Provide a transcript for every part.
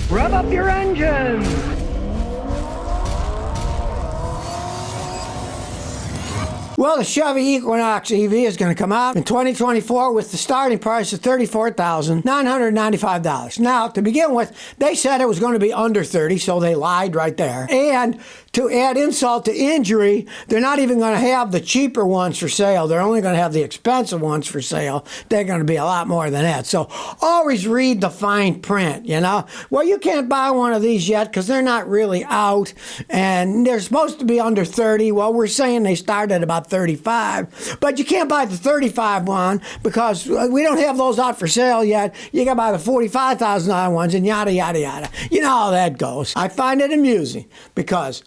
Rev up your engines! Well, the Chevy Equinox EV is going to come out in 2024 with the starting price of $34,995. Now, to begin with, they said it was going to be under 30, so they lied right there. And to add insult to injury, they're not even going to have the cheaper ones for sale. They're only going to have the expensive ones for sale. They're going to be a lot more than that. So always read the fine print, you know. Well, you can't buy one of these yet because they're not really out, and they're supposed to be under 30. Well, we're saying they start at about 35, but you can't buy the 35 one because we don't have those out for sale yet. You got to buy the $45,000 ones and yada, yada, yada. You know how that goes. I find it amusing because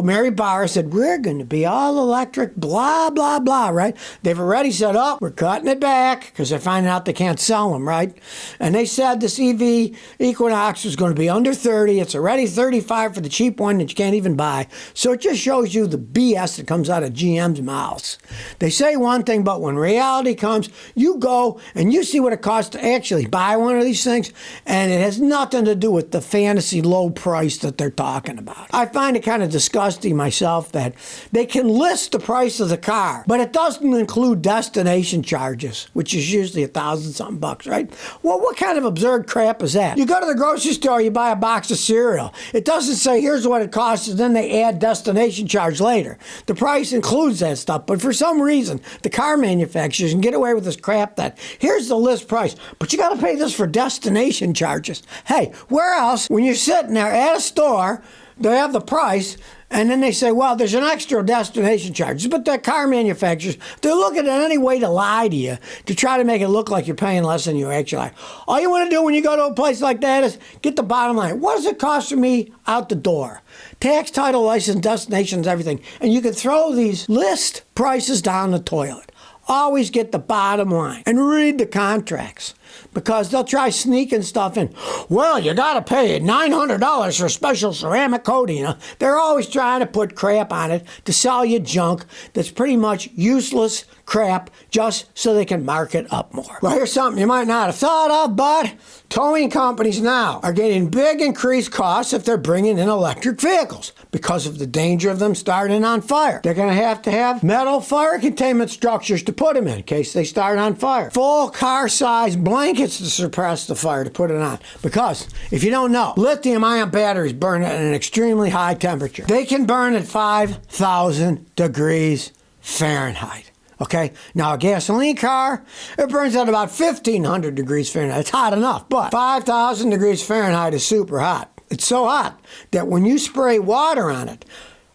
Mary Bauer said, we're going to be all electric, blah, blah, blah, right? They've already said, oh, we're cutting it back because they're finding out they can't sell them, right? And they said this EV Equinox was going to be under 30. It's already 35 for the cheap one that you can't even buy. So it just shows you the BS that comes out of GM's mouths. They say one thing, but when reality comes, you go and you see what it costs to actually buy one of these things, and it has nothing to do with the fantasy low price that they're talking about. I find it kind of disgusting myself that they can list the price of the car, but it doesn't include destination charges, which is usually $1,000-something bucks, right? Well, what kind of absurd crap is that? You go to the grocery store, you buy a box of cereal. It doesn't say here's what it costs, and then they add destination charge later. The price includes that stuff, but for some reason, the car manufacturers can get away with this crap that here's the list price, but you got to pay this for destination charges. Hey, where else, when you're sitting there at a store, they have the price, and then they say, well, there's an extra destination charge. But the car manufacturers, they're looking at any way to lie to you to try to make it look like you're paying less than you actually are. All you want to do when you go to a place like that is get the bottom line. What does it cost for me out the door? Tax, title, license, destinations, everything. And you can throw these list prices down the toilet. Always get the bottom line and read the contracts, because they'll try sneaking stuff in. Well, you got to pay $900 for special ceramic coating. They're always trying to put crap on it to sell you junk that's pretty much useless crap just so they can mark it up more. Well, here's something you might not have thought of, but towing companies now are getting big increased costs if they're bringing in electric vehicles because of the danger of them starting on fire. They're going to have metal fire containment structures to put them in case they start on fire. Full car-size blankets to suppress the fire to put it on. Because, if you don't know, lithium-ion batteries burn at an extremely high temperature. They can burn at 5,000 degrees Fahrenheit. Okay, now a gasoline car, it burns at about 1,500 degrees Fahrenheit. It's hot enough, but 5,000 degrees Fahrenheit is super hot. It's so hot that when you spray water on it,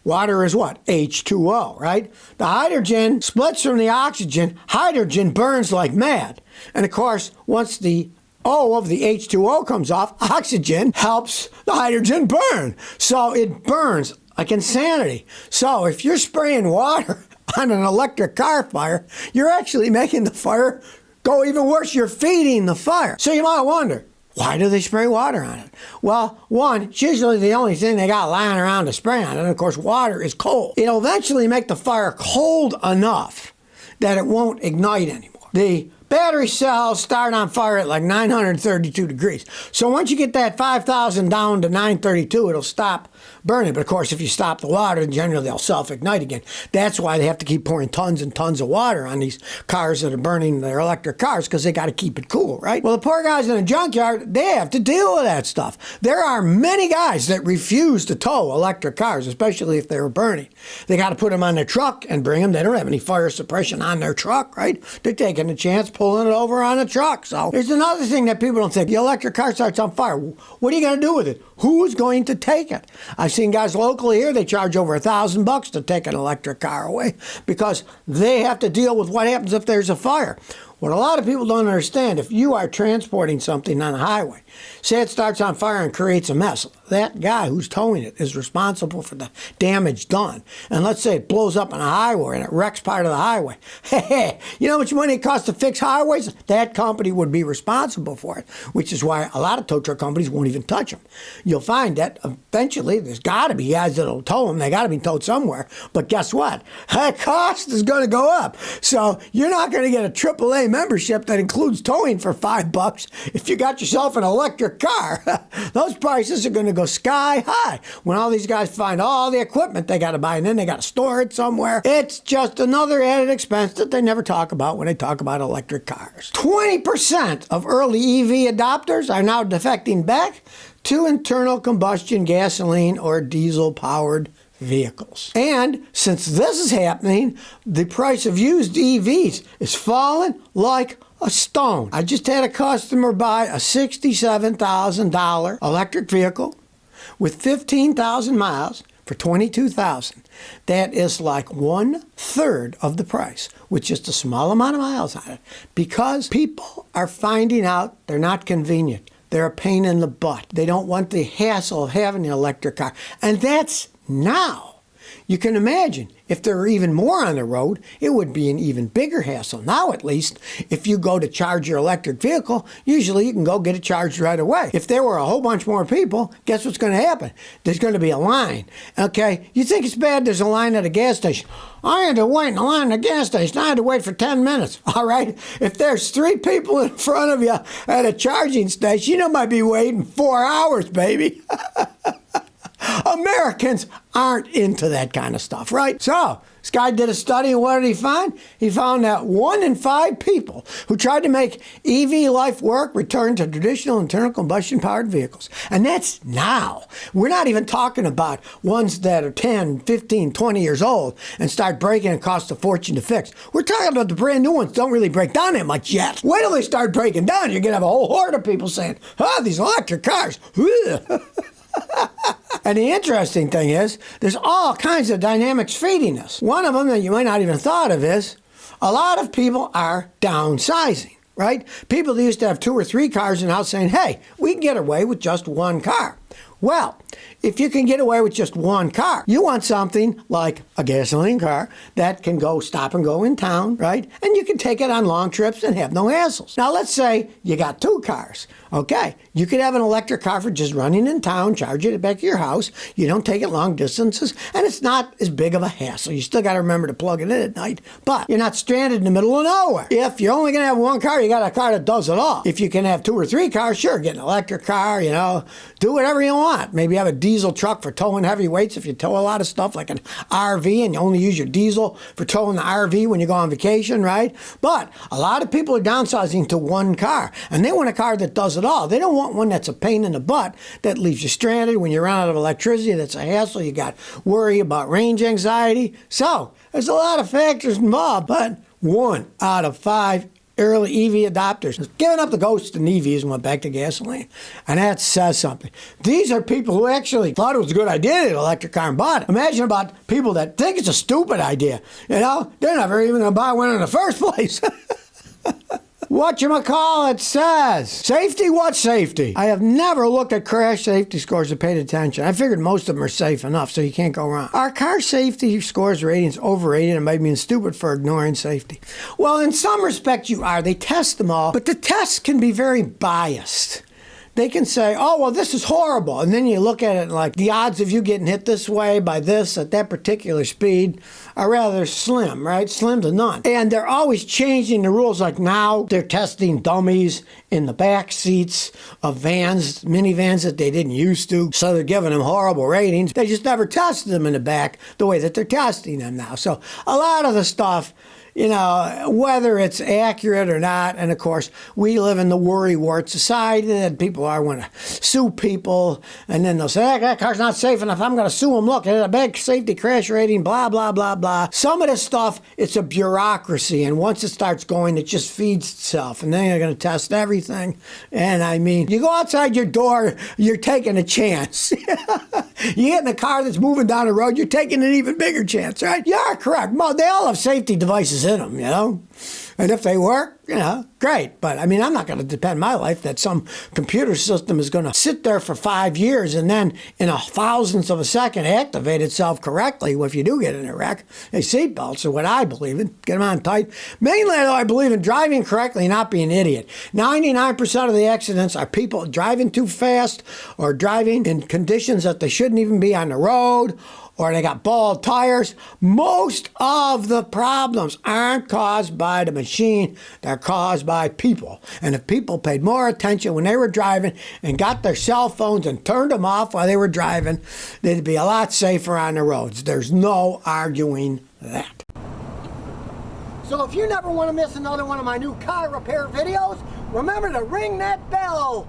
water is what? H2O, right? The hydrogen splits from the oxygen. Hydrogen burns like mad. And of course, once the O of the H2O comes off, oxygen helps the hydrogen burn. So it burns like insanity. So if you're spraying water on an electric car fire, you're actually making the fire go even worse. You're feeding the fire. So you might wonder, why do they spray water on it? Well, one, it's usually the only thing they got lying around to spray on it. And of course, water is cold. It'll eventually make the fire cold enough that it won't ignite anymore. The battery cells start on fire at like 932 degrees. So once you get that 5,000 down to 932, it'll stop burning. But of course, if you stop the water, generally they'll self-ignite again. That's why they have to keep pouring tons and tons of water on these cars that are burning their electric cars, because they got to keep it cool, right? Well, the poor guys in a junkyard, they have to deal with that stuff. There are many guys that refuse to tow electric cars, especially if they were burning. They got to put them on their truck and bring them. They don't have any fire suppression on their truck, right? They're taking a chance pulling it over on a truck. So there's another thing that people don't think. The electric car starts on fire. What are you going to do with it? Who's going to take it? I've seen guys locally here, they charge over $1,000 to take an electric car away because they have to deal with what happens if there's a fire. What a lot of people don't understand, if you are transporting something on a highway, say it starts on fire and creates a mess, that guy who's towing it is responsible for the damage done. And let's say it blows up on a highway and it wrecks part of the highway. Hey, you know how much money it costs to fix highways? That company would be responsible for it, which is why a lot of tow truck companies won't even touch them. You'll find that eventually there's got to be guys that'll tow them. They got to be towed somewhere. But guess what? That cost is going to go up. So you're not going to get a AAA AAA membership that includes towing for $5 if you got yourself an electric car. Those prices are going to go sky high when all these guys find all the equipment they got to buy and then they got to store it somewhere. It's just another added expense that they never talk about when they talk about electric cars. 20% of early EV adopters are now defecting back to internal combustion gasoline or diesel-powered vehicles. And since this is happening, the price of used EVs is falling like a stone. I just had a customer buy a $67,000 electric vehicle with 15,000 miles for $22,000. That is like 1/3 of the price with just a small amount of miles on it, because people are finding out they're not convenient. They're a pain in the butt. They don't want the hassle of having an electric car. And that's now. You can imagine if there were even more on the road, it would be an even bigger hassle. Now, at least, if you go to charge your electric vehicle, usually you can go get it charged right away. If there were a whole bunch more people, guess what's going to happen? There's going to be a line. Okay, you think it's bad there's a line at a gas station. I had to wait in a line at a gas station. I had to wait for 10 minutes. All right? If there's 3 people in front of you at a charging station, you might be waiting 4 hours, baby. Americans aren't into that kind of stuff, right? So, this guy did a study, and what did he find? He found that 1 in 5 people who tried to make EV life work returned to traditional internal combustion powered vehicles. And that's now. We're not even talking about ones that are 10, 15, 20 years old and start breaking and cost a fortune to fix. We're talking about the brand new ones don't really break down that much yet. Wait till they start breaking down. You're going to have a whole horde of people saying, these electric cars. And the interesting thing is, there's all kinds of dynamics feeding us. One of them that you might not even thought of is, a lot of people are downsizing, right? People that used to have 2 or 3 cars are now saying, hey, we can get away with just 1 car. Well, if you can get away with just 1 car, you want something like a gasoline car that can go stop and go in town, right? And you can take it on long trips and have no hassles. Now, let's say you got 2 cars. Okay, you could have an electric car for just running in town, charge it back to your house. You don't take it long distances, and it's not as big of a hassle. You still got to remember to plug it in at night, but you're not stranded in the middle of nowhere. If you're only going to have 1 car, you got a car that does it all. If you can have 2 or 3 cars, sure, get an electric car, do whatever you want. Maybe have a diesel truck for towing heavy weights if you tow a lot of stuff like an RV and you only use your diesel for towing the RV when you go on vacation, right? But a lot of people are downsizing to 1 car, and they want a car that does it all. They don't want one that's a pain in the butt that leaves you stranded when you run out of electricity. That's a hassle. You got worry about range anxiety. So there's a lot of factors involved, but 1 out of 5 early EV adopters has given up the ghost in EVs and went back to gasoline. And that says something. These are people who actually thought it was a good idea to get an electric car and bought it. Imagine about people that think it's a stupid idea. They're never even going to buy one in the first place. Whatchamacallit says, safety, what safety? I have never looked at crash safety scores or paid attention. I figured most of them are safe enough, so you can't go wrong. Are car safety scores ratings overrated and might mean stupid for ignoring safety? Well, in some respects you are. They test them all, but the tests can be very biased. They can say, oh, well, this is horrible. And then you look at it and like, the odds of you getting hit this way by this at that particular speed are rather slim, right? Slim to none. And they're always changing the rules. Like now they're testing dummies in the back seats of vans, minivans that they didn't used to. So they're giving them horrible ratings. They just never tested them in the back the way that they're testing them now. So a lot of the stuff, whether it's accurate or not, and of course, we live in the worrywart society that people want to sue people, and then they'll say, that car's not safe enough, I'm going to sue them. Look, it has a bad safety crash rating, blah, blah, blah, blah. Some of this stuff, it's a bureaucracy, and once it starts going, it just feeds itself, and then you're going to test everything. And I mean, you go outside your door, you're taking a chance. You get in a car that's moving down the road, you're taking an even bigger chance, right? You are correct. Well, they all have safety devices in them, And if they work, great. But I mean, I'm not going to depend my life that some computer system is going to sit there for 5 years and then in a thousandth of a second activate itself correctly if you do get in a wreck. Hey, seatbelts are what I believe in. Get them on tight. Mainly, though, I believe in driving correctly, not being an idiot. 99% of the accidents are people driving too fast or driving in conditions that they shouldn't even be on the road, or they got bald tires. Most of the problems aren't caused by the machine. They're are caused by people. And if people paid more attention when they were driving and got their cell phones and turned them off while they were driving, they'd be a lot safer on the roads. There's no arguing that. So if you never want to miss another one of my new car repair videos, remember to ring that bell.